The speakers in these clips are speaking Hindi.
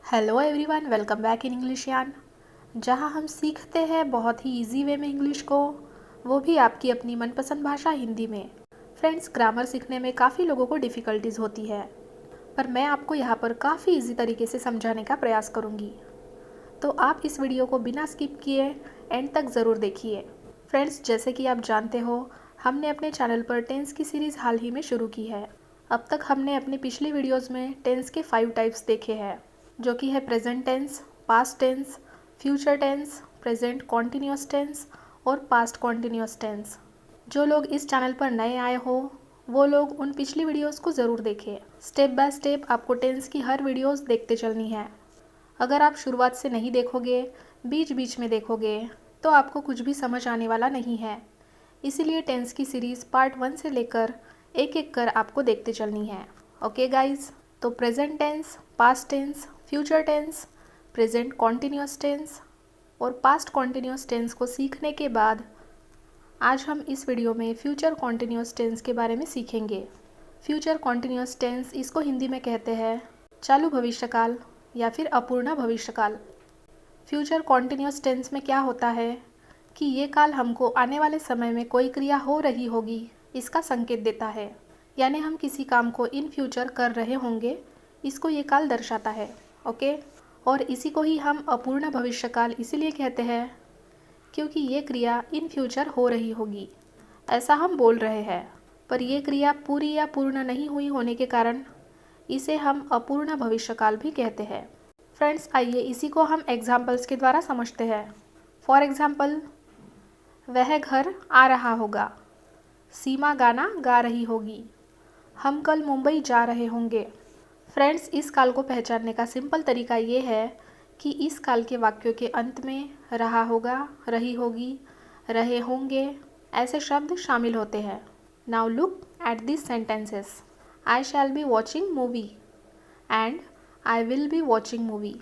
Hello everyone, welcome back in English यान, जहां हम सीखते हैं बहुत ही इजी वे में इंग्लिश को, वो भी आपकी अपनी मनपसंद भाषा हिंदी में। फ्रेंड्स, ग्रामर सीखने में काफ़ी लोगों को डिफ़िकल्टीज़ होती है, पर मैं आपको यहाँ पर काफ़ी इजी तरीके से समझाने का प्रयास करूँगी। तो आप इस वीडियो को बिना स्किप किए एंड तक ज़रूर देखिए। फ्रेंड्स, जैसे कि आप जानते हो, हमने अपने चैनल पर टेंस की सीरीज़ हाल ही में शुरू की है। अब तक हमने अपनी पिछली वीडियोज़ में टेंस के 5 टाइप्स देखे हैं, जो कि है present tense, past tense, future tense, present continuous tense और पास्ट कॉन्टिन्यूस टेंस। जो लोग इस चैनल पर नए आए हो, वो लोग उन पिछली वीडियोस को ज़रूर देखें। स्टेप बाय स्टेप आपको टेंस की हर वीडियोस देखते चलनी है। अगर आप शुरुआत से नहीं देखोगे, बीच बीच में देखोगे, तो आपको कुछ भी समझ आने वाला नहीं है। इसीलिए टेंस की सीरीज़ पार्ट 1 से लेकर एक एक कर आपको देखते चलनी है। ओके गाइज, तो present tense, past tense, future tense, present continuous tense और पास्ट कॉन्टिन्यूस टेंस को सीखने के बाद आज हम इस वीडियो में फ्यूचर कॉन्टिन्यूस टेंस के बारे में सीखेंगे। फ्यूचर कॉन्टिन्यूस टेंस, इसको हिंदी में कहते हैं चालू भविष्यकाल या फिर अपूर्ण भविष्यकाल। फ्यूचर कॉन्टिन्यूस टेंस में क्या होता है कि ये काल हमको आने वाले समय में कोई क्रिया हो रही होगी, इसका संकेत देता है। यानी हम किसी काम को इन फ्यूचर कर रहे होंगे, इसको ये काल दर्शाता है। ओके, और इसी को ही हम अपूर्ण भविष्यकाल इसीलिए कहते हैं क्योंकि ये क्रिया इन फ्यूचर हो रही होगी, ऐसा हम बोल रहे हैं, पर यह क्रिया पूरी या पूर्ण नहीं हुई होने के कारण इसे हम अपूर्ण भविष्यकाल भी कहते हैं। फ्रेंड्स, आइए इसी को हम एग्जाम्पल्स के द्वारा समझते हैं। फॉर एग्जाम्पल, वह घर आ रहा होगा, सीमा गाना गा रही होगी, हम कल मुंबई जा रहे होंगे। फ्रेंड्स, इस काल को पहचानने का सिंपल तरीका ये है कि इस काल के वाक्यों के अंत में रहा होगा, रही होगी, रहे होंगे ऐसे शब्द शामिल होते हैं। Now look at this sentences. I shall be watching movie and I will be watching movie.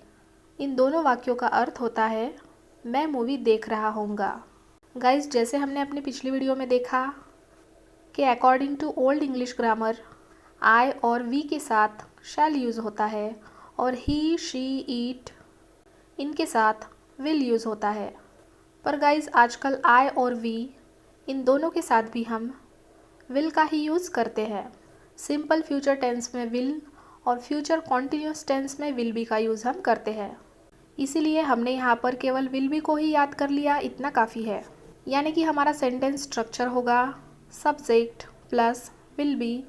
इन दोनों वाक्यों का अर्थ होता है मैं मूवी देख रहा होऊंगा। गाइस, जैसे हमने अपनी पिछली वीडियो में देखा कि according to old English grammar I और वी के साथ शैल यूज़ होता है और ही, शी, ईट इनके साथ विल यूज़ होता है। पर गाइस, आजकल आई और वी इन दोनों के साथ भी हम विल का ही यूज़ करते हैं। सिंपल फ्यूचर टेंस में विल और फ्यूचर कॉन्टिन्यूस टेंस में विल बी का यूज़ हम करते हैं। इसीलिए हमने यहाँ पर केवल विल बी को ही याद कर लिया, इतना काफ़ी है। यानी कि हमारा सेंटेंस स्ट्रक्चर होगा subject plus will be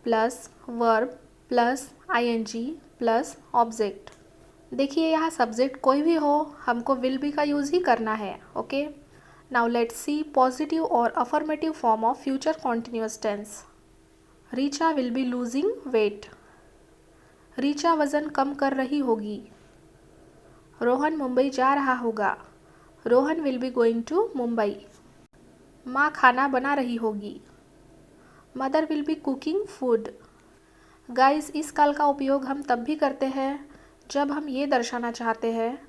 plus verb plus ING plus object. देखिए, यहाँ सब्जेक्ट कोई भी हो, हमको विल बी का यूज़ ही करना है। Okay, now let's see positive और affirmative form of future continuous tense. Richa will be losing weight, Richa वज़न कम कर रही होगी। रोहन मुंबई जा रहा होगा, Rohan will be going to Mumbai. माँ खाना बना रही होगी, mother will be cooking food. Guys, इस काल का उपयोग हम तब भी करते हैं जब हम ये दर्शाना चाहते हैं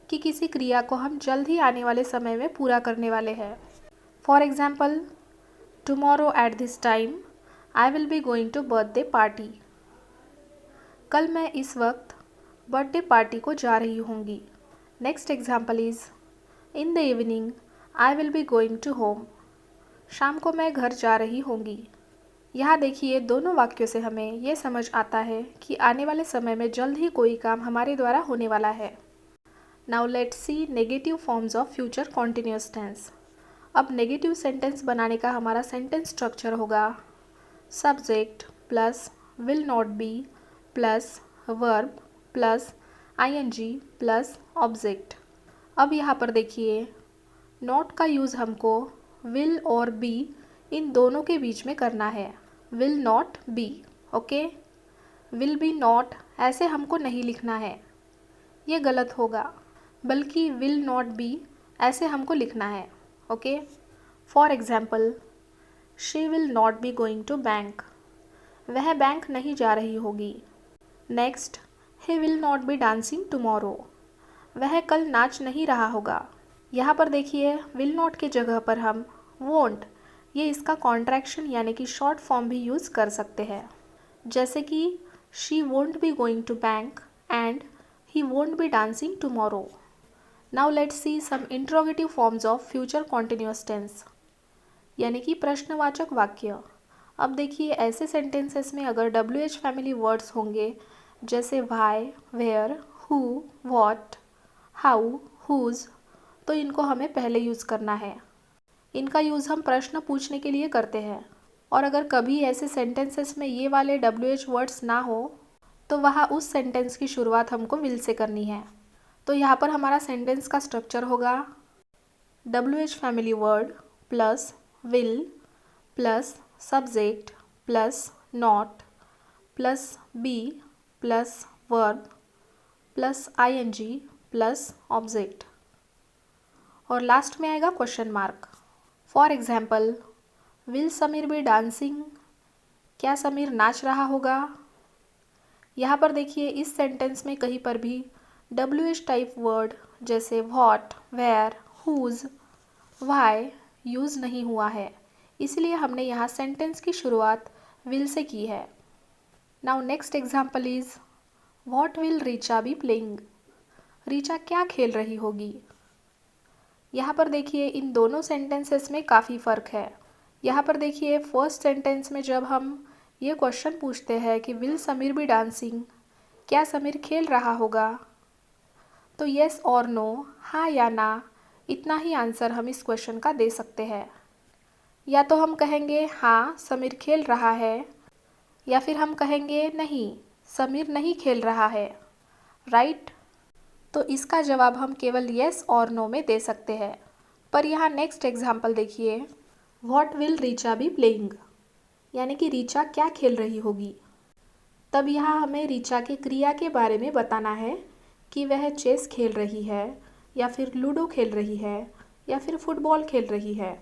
कि किसी क्रिया को हम जल्द ही आने वाले समय में पूरा करने वाले हैं। For example, tomorrow at this time I will be going to birthday party. कल मैं इस वक्त बर्थडे पार्टी को जा रही होंगी। Next example is in the evening I will be going to home. शाम को मैं घर जा रही होंगी। यहाँ देखिए, दोनों वाक्यों से हमें ये समझ आता है कि आने वाले समय में जल्द ही कोई काम हमारे द्वारा होने वाला है। Now let's see negative forms of future continuous tense. अब नेगेटिव सेंटेंस बनाने का हमारा सेंटेंस स्ट्रक्चर होगा subject plus will not be plus verb plus ING plus object. अब यहाँ पर देखिए, नॉट का यूज़ हमको विल और बी इन दोनों के बीच में करना है। Will not B, okay, will be not ऐसे हमको नहीं लिखना है, ये गलत होगा, बल्कि विल नॉट बी ऐसे हमको लिखना है। Okay, for example, she will not be going to bank, वह बैंक नहीं जा रही होगी। Next, he will not be dancing tomorrow, वह कल नाच नहीं रहा होगा। यहाँ पर देखिए, विल नॉट के जगह पर हम वोंट, ये इसका कॉन्ट्रैक्शन यानी कि शॉर्ट फॉर्म भी यूज़ कर सकते हैं, जैसे कि she won't be going to bank and he won't be dancing tomorrow. Now let's see some interrogative forms of future continuous tense, यानी कि प्रश्नवाचक वाक्य। अब देखिए ऐसे सेंटेंसेस में अगर WH फैमिली वर्ड्स होंगे जैसे why, where, who, what, how, whose, तो इनको हमें पहले यूज़ करना है। इनका यूज़ हम प्रश्न पूछने के लिए करते हैं। और अगर कभी ऐसे सेंटेंसेस में ये वाले WH वर्ड्स ना हो तो वहाँ उस सेंटेंस की शुरुआत हमको विल से करनी है। तो यहाँ पर हमारा सेंटेंस का स्ट्रक्चर होगा WH family word plus will plus subject plus not plus be plus verb plus ING plus object, और लास्ट में आएगा question mark. For example, will Sameer be dancing, क्या समीर नाच रहा होगा। यहाँ पर देखिए इस सेंटेंस में कहीं पर भी WH टाइप वर्ड जैसे what, where, whose, why use नहीं हुआ है, इसलिए हमने यहाँ सेंटेंस की शुरुआत विल से की है। Now next example is what will Richa be playing, Richa क्या खेल रही होगी। यहाँ पर देखिए इन दोनों सेंटेंसेस में काफ़ी फ़र्क है। यहाँ पर देखिए फर्स्ट सेंटेंस में जब हम ये क्वेश्चन पूछते हैं कि विल समीर बी डांसिंग, क्या समीर खेल रहा होगा, तो येस और नो, हाँ या ना, इतना ही आंसर हम इस क्वेश्चन का दे सकते हैं। या तो हम कहेंगे हाँ समीर खेल रहा है, या फिर हम कहेंगे नहीं समीर नहीं खेल रहा है, राइट। तो इसका जवाब हम केवल येस और नो में दे सकते हैं। पर यहाँ नेक्स्ट एग्जाम्पल देखिए, what will Richa be playing, यानी कि रीचा क्या खेल रही होगी। तब यहाँ हमें रीचा के क्रिया के बारे में बताना है कि वह चेस खेल रही है, या फिर लूडो खेल रही है, या फिर फुटबॉल खेल रही है।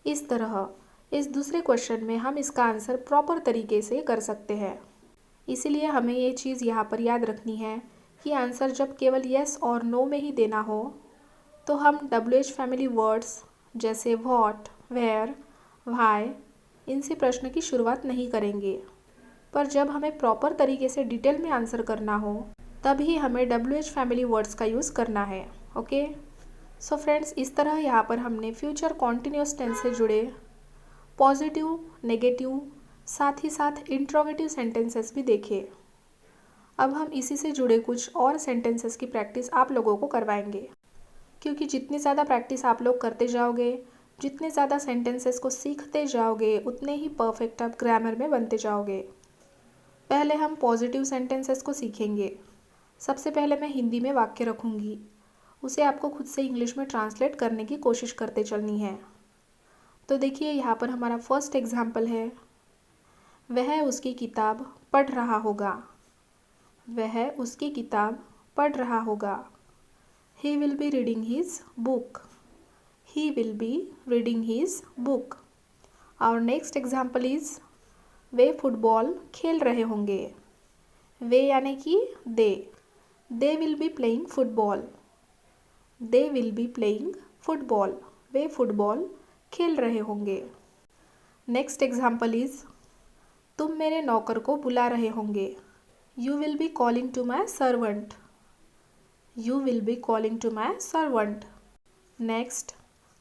इस तरह इस दूसरे क्वेश्चन में हम इसका आंसर प्रॉपर तरीके से कर सकते हैं। इसीलिए हमें ये चीज़ यहाँ पर याद रखनी है कि आंसर जब केवल येस और नो में ही देना हो तो हम WH फैमिली वर्ड्स जैसे व्हाट, वेयर, व्हाई इनसे प्रश्न की शुरुआत नहीं करेंगे। पर जब हमें प्रॉपर तरीके से डिटेल में आंसर करना हो तभी हमें WH फैमिली वर्ड्स का यूज़ करना है। ओके, सो फ्रेंड्स, इस तरह यहाँ पर हमने फ्यूचर कॉन्टिन्यूअस टेंस से जुड़े पॉजिटिव, नेगेटिव, साथ ही साथ इंट्रोगेटिव सेंटेंसेस भी देखे। अब हम इसी से जुड़े कुछ और सेंटेंसेस की प्रैक्टिस आप लोगों को करवाएंगे, क्योंकि जितनी ज़्यादा प्रैक्टिस आप लोग करते जाओगे, जितने ज़्यादा सेंटेंसेस को सीखते जाओगे, उतने ही परफेक्ट आप ग्रामर में बनते जाओगे। पहले हम पॉजिटिव सेंटेंसेस को सीखेंगे। सबसे पहले मैं हिंदी में वाक्य रखूँगी, उसे आपको खुद से इंग्लिश में ट्रांसलेट करने की कोशिश करते चलनी है। तो देखिए यहाँ पर हमारा फर्स्ट एग्जाम्पल है, वह उसकी किताब पढ़ रहा होगा। वह उसकी किताब पढ़ रहा होगा। He will be reading his book. He will be reading his book. Our next example is way football खेल रहे होंगे। वे यानी कि they will be playing football. They will be playing football. Way football खेल रहे होंगे। नेक्स्ट एग्जाम्पल इज तुम मेरे नौकर को बुला रहे होंगे। You will be calling to my servant. You will be calling to my servant. Next,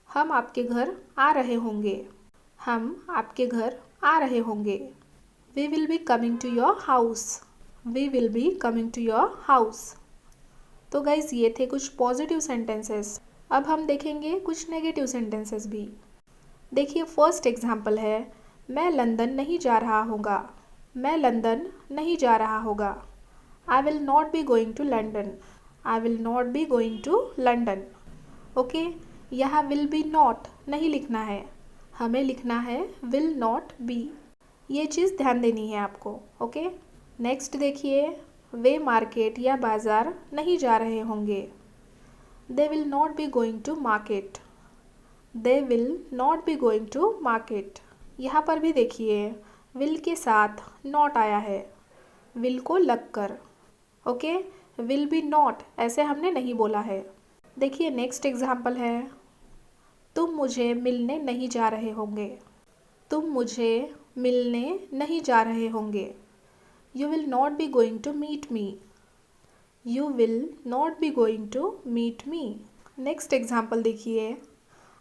हम आपके घर आ रहे होंगे। हम आपके घर आ रहे होंगे। We will be coming to your house. We will be coming to your house. तो गाइज ये थे कुछ पॉजिटिव सेंटेंसेस। अब हम देखेंगे कुछ नेगेटिव सेंटेंसेस भी। देखिए फर्स्ट एग्जाम्पल है, मैं लंदन नहीं जा रहा होगा। मैं लंदन नहीं जा रहा होगा। I will not be going to London. I will not be going to London. Okay, यहाँ will be not नहीं लिखना है, हमें लिखना है will not be। ये चीज़ ध्यान देनी है आपको। ओके, नेक्स्ट देखिए, वे मार्केट या बाज़ार नहीं जा रहे होंगे। They will not be going to market. They will not be going to market. यहाँ पर भी देखिए will के साथ not आया है, will को लग कर। ओके, विल बी नॉट ऐसे हमने नहीं बोला है। देखिए नेक्स्ट एग्जाम्पल है, तुम मुझे मिलने नहीं जा रहे होंगे। तुम मुझे मिलने नहीं जा रहे होंगे। You will not be going to meet me. You will not be going to meet me. Next example देखिए,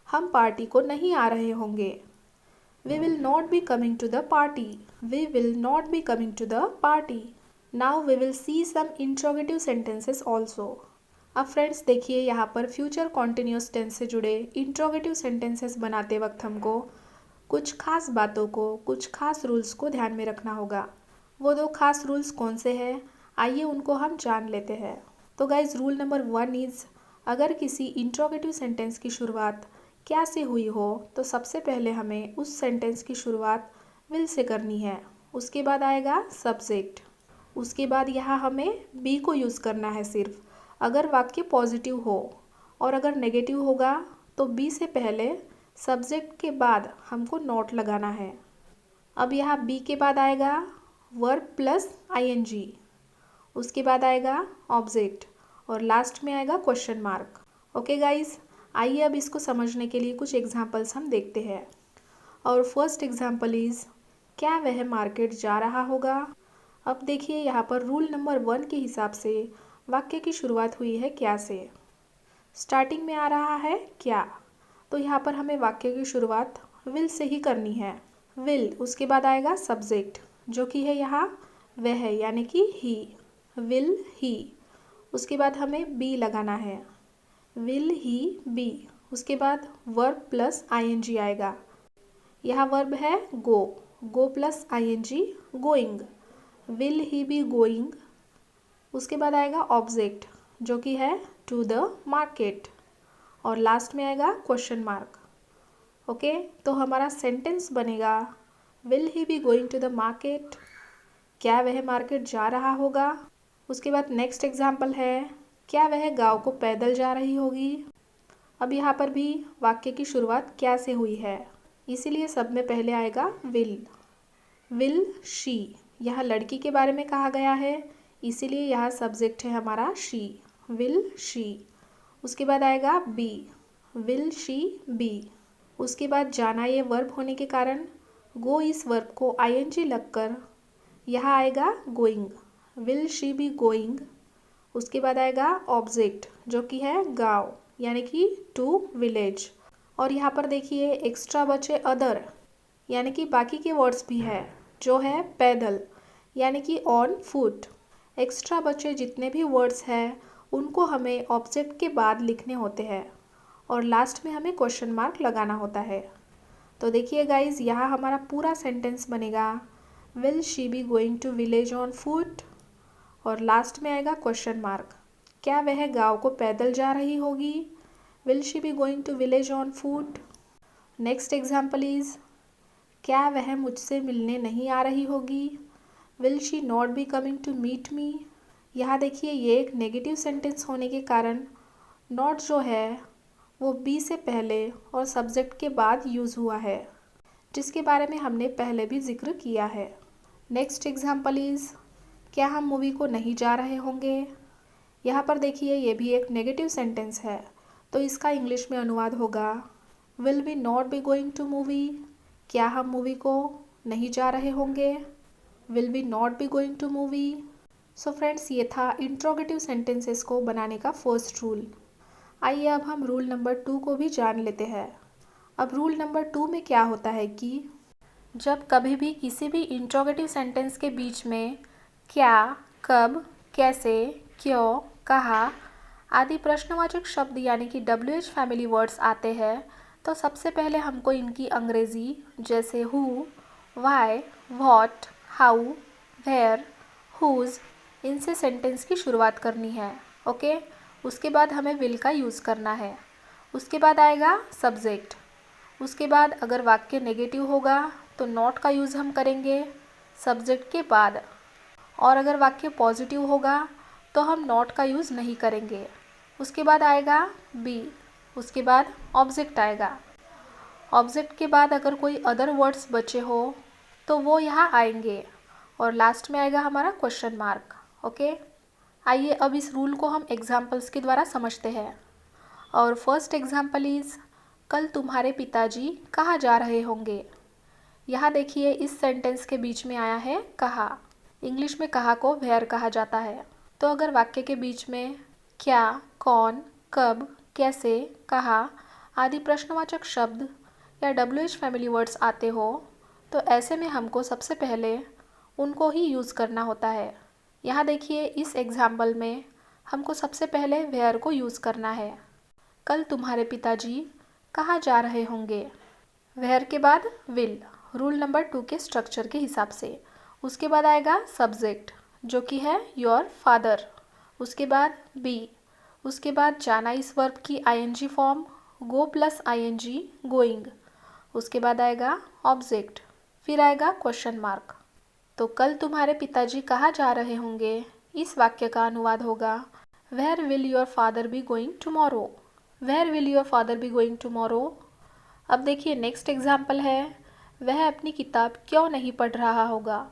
हम पार्टी को नहीं आ रहे होंगे। We will not be coming to the party. We will not be coming to the party. Now we will see some interrogative sentences also. अब फ्रेंड्स देखिए, यहाँ पर फ्यूचर कॉन्टिन्यूस टेंस से जुड़े इंट्रोगेटिव सेंटेंसेस बनाते वक्त हमको कुछ खास बातों को, कुछ खास रूल्स को ध्यान में रखना होगा। वो दो खास रूल्स कौन से हैं, आइए उनको हम जान लेते हैं। तो गाइज, रूल नंबर 1 इज़, अगर किसी इंट्रोगेटिव सेंटेंस की शुरुआत क्या से हुई हो तो सबसे पहले हमें उस सेंटेंस की शुरुआत विल से करनी है। उसके बाद आएगा सब्जेक्ट। उसके बाद यहाँ हमें बी को यूज़ करना है सिर्फ अगर वाक्य पॉजिटिव हो, और अगर नेगेटिव होगा तो बी से पहले सब्जेक्ट के बाद हमको नॉट लगाना है। अब यहाँ बी के बाद आएगा वर्ब प्लस आईएनजी, उसके बाद आएगा ऑब्जेक्ट और लास्ट में आएगा क्वेश्चन मार्क। ओके गाइज, आइए अब इसको समझने के लिए कुछ एग्जांपल्स हम देखते हैं। और फर्स्ट एग्जांपल इज़, क्या वह मार्केट जा रहा होगा। अब देखिए, यहाँ पर रूल नंबर 1 के हिसाब से वाक्य की शुरुआत हुई है क्या से। स्टार्टिंग में आ रहा है क्या, तो यहाँ पर हमें वाक्य की शुरुआत विल से ही करनी है। विल, उसके बाद आएगा सब्जेक्ट जो कि है यहाँ वह, यानी कि ही, विल ही। उसके बाद हमें बी लगाना है, विल ही बी। उसके बाद वर्ब प्लस आईएनजी आएगा। यहाँ वर्ब है go, go plus ING going, will he be going. उसके बाद आएगा ऑब्जेक्ट जो कि है टू द मार्केट और लास्ट में आएगा क्वेश्चन मार्क। ओके, तो हमारा सेंटेंस बनेगा, will he be going to the market, क्या वह मार्केट जा रहा होगा। उसके बाद नेक्स्ट एग्जाम्पल है, क्या वह गांव को पैदल जा रही होगी। अब यहाँ पर भी वाक्य की शुरुआत क्या से हुई है, इसीलिए सब में पहले आएगा विल। विल शी, यह लड़की के बारे में कहा गया है, इसीलिए यह सब्जेक्ट है हमारा शी, विल शी। उसके बाद आएगा बी, विल शी बी। उसके बाद जाना ये वर्ब होने के कारण गो इस वर्ब को आईएनजी लगकर यहाँ आएगा going, will she be going. उसके बाद आएगा ऑब्जेक्ट जो कि है गाँव, यानी कि टू विलेज। और यहाँ पर देखिए एक्स्ट्रा बचे अदर, यानी कि बाकी के वर्ड्स भी है जो है पैदल, यानी कि ऑन फुट। एक्स्ट्रा बचे जितने भी वर्ड्स हैं उनको हमें ऑब्जेक्ट के बाद लिखने होते हैं और लास्ट में हमें क्वेश्चन मार्क लगाना होता है। तो देखिए गाइज, यहाँ हमारा पूरा सेंटेंस बनेगा, will she be going to village on foot और लास्ट में आएगा क्वेश्चन मार्क। क्या वह गांव को पैदल जा रही होगी, will she be going to village on foot. Next example is, क्या वह मुझसे मिलने नहीं आ रही होगी, will she not be coming to meet me. यहाँ देखिए, ये एक नेगेटिव सेंटेंस होने के कारण नॉट जो है वो बी से पहले और सब्जेक्ट के बाद यूज़ हुआ है, जिसके बारे में हमने पहले भी जिक्र किया है। नेक्स्ट एग्जाम्पल इज़, क्या हम मूवी को नहीं जा रहे होंगे। यहाँ पर देखिए, ये भी एक नेगेटिव सेंटेंस है, तो इसका इंग्लिश में अनुवाद होगा, will we not be going to movie, क्या हम मूवी को नहीं जा रहे होंगे, will we not be going to movie. So friends, ये था इंट्रोगेटिव सेंटेंसेस को बनाने का फर्स्ट रूल। आइए अब हम रूल नंबर 2 को भी जान लेते हैं। अब रूल नंबर 2 में क्या होता है कि जब कभी भी किसी भी इंट्रोगेटिव सेंटेंस के बीच में क्या, कब, कैसे, क्यों, कहाँ आदि प्रश्नवाचक शब्द यानी कि WH फैमिली वर्ड्स आते हैं, तो सबसे पहले हमको इनकी अंग्रेज़ी जैसे who, why, what, how, where, whose, इनसे सेंटेंस की शुरुआत करनी है। ओके, उसके बाद हमें विल का यूज़ करना है। उसके बाद आएगा सब्जेक्ट। उसके बाद अगर वाक्य नेगेटिव होगा तो नॉट का यूज़ हम करेंगे सब्जेक्ट के बाद, और अगर वाक्य पॉजिटिव होगा तो हम नॉट का यूज़ नहीं करेंगे। उसके बाद आएगा बी, उसके बाद ऑब्जेक्ट आएगा। ऑब्जेक्ट के बाद अगर कोई अदर वर्ड्स बचे हो तो वो यहाँ आएंगे और लास्ट में आएगा हमारा क्वेश्चन मार्क। ओके, आइए अब इस रूल को हम एग्जाम्पल्स के द्वारा समझते हैं। और फर्स्ट एग्जाम्पल इज़, कल तुम्हारे पिताजी कहाँ जा रहे होंगे। यहाँ देखिए, इस सेंटेंस के बीच में आया है कहाँ। इंग्लिश में कहाँ को वेयर कहा जाता है। तो अगर वाक्य के बीच में क्या, कौन, कब, कैसे, कहाँ आदि प्रश्नवाचक शब्द या WH फैमिली वर्ड्स आते हो तो ऐसे में हमको सबसे पहले उनको ही यूज़ करना होता है। यहाँ देखिए इस एग्जाम्पल में हमको सबसे पहले वेयर को यूज़ करना है। कल तुम्हारे पिताजी कहाँ जा रहे होंगे। वेयर के बाद विल, रूल नंबर 2 के स्ट्रक्चर के हिसाब से। उसके बाद आएगा सब्जेक्ट जो कि है योर फादर। उसके बाद बी, उसके बाद जाना इस वर्ब की ING फॉर्म गो प्लस ING गोइंग। उसके बाद आएगा ऑब्जेक्ट, फिर आएगा क्वेश्चन मार्क। तो कल तुम्हारे पिताजी कहाँ जा रहे होंगे, इस वाक्य का अनुवाद होगा where will your father be going tomorrow. Where will your father be going tomorrow. अब देखिए नेक्स्ट एग्जाम्पल है वह अपनी किताब क्यों नहीं पढ़ रहा होगा।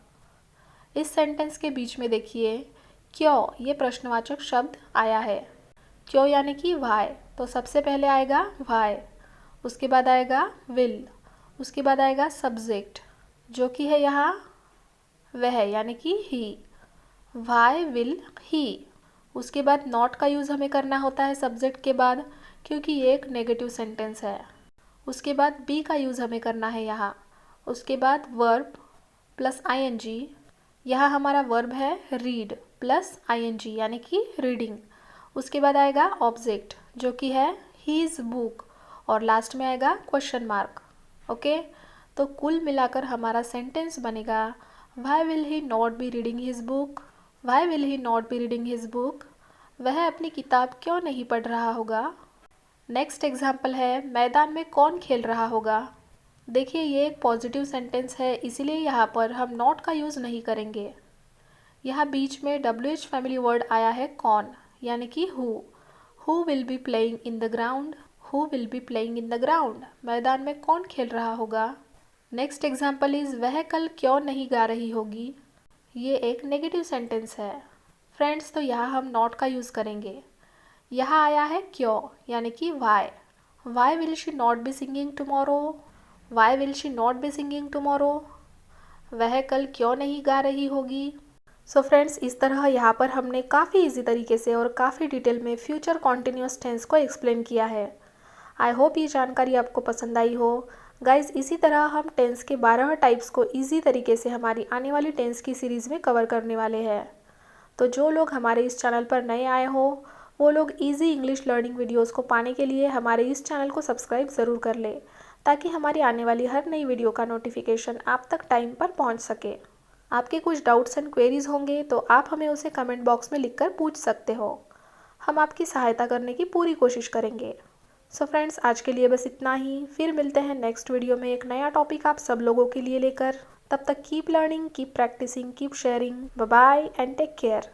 इस सेंटेंस के बीच में देखिए क्यों ये प्रश्नवाचक शब्द आया है। क्यों यानी कि वाई, तो सबसे पहले आएगा वाई, उसके बाद आएगा विल, उसके बाद आएगा सब्जेक्ट जो कि है यहाँ वह यानी कि ही, वाई विल ही। उसके बाद नॉट का यूज़ हमें करना होता है सब्जेक्ट के बाद क्योंकि ये एक नेगेटिव सेंटेंस है। उसके बाद बी का यूज़ हमें करना है यहाँ। उसके बाद वर्ब प्लस ING, यहाँ हमारा वर्ब है रीड प्लस ING यानी कि रीडिंग। उसके बाद आएगा ऑब्जेक्ट जो कि है हीज़ बुक और लास्ट में आएगा क्वेश्चन मार्क। ओके, तो कुल मिलाकर हमारा सेंटेंस बनेगा why will he not be reading his book. Why will he not be reading his book, वह अपनी किताब क्यों नहीं पढ़ रहा होगा। नेक्स्ट एग्जाम्पल है मैदान में कौन खेल रहा होगा। देखिए ये एक पॉजिटिव सेंटेंस है इसीलिए यहाँ पर हम नॉट का यूज़ नहीं करेंगे। यहाँ बीच में WH फैमिली वर्ड आया है कौन यानी कि who will be playing in the ground. Who will be playing in the ground, मैदान में कौन खेल रहा होगा। नेक्स्ट एग्जाम्पल इज़ वह कल क्यों नहीं गा रही होगी। ये एक नेगेटिव सेंटेंस है फ्रेंड्स, तो यहाँ हम नॉट का यूज़ करेंगे। यहाँ आया है क्यों यानी कि why. Why will she not be singing tomorrow. Why will she not be singing tomorrow, वह कल क्यों नहीं गा रही होगी। सो फ्रेंड्स इस तरह यहाँ पर हमने काफ़ी इजी तरीके से और काफ़ी डिटेल में फ्यूचर कॉन्टिन्यूस टेंस को एक्सप्लेन किया है। आई होप ये जानकारी आपको पसंद आई हो। गाइज इसी तरह हम टेंस के 12 टाइप्स को इजी तरीके से हमारी आने वाली टेंस की सीरीज़ में कवर करने वाले हैं। तो जो लोग हमारे इस चैनल पर नए आए हो वो लोग इजी इंग्लिश लर्निंग वीडियोस को पाने के लिए हमारे इस चैनल को सब्सक्राइब ज़रूर कर ले ताकि हमारी आने वाली हर नई वीडियो का नोटिफिकेशन आप तक टाइम पर पहुंच सके। आपके कुछ डाउट्स एंड क्वेरीज होंगे तो आप हमें उसे कमेंट बॉक्स में लिखकर पूछ सकते हो। हम आपकी सहायता करने की पूरी कोशिश करेंगे। सो फ्रेंड्स आज के लिए बस इतना ही, फिर मिलते हैं नेक्स्ट वीडियो में एक नया टॉपिक आप सब लोगों के लिए लेकर। तब तक keep learning, keep practising, keep sharing. Bye bye and take care.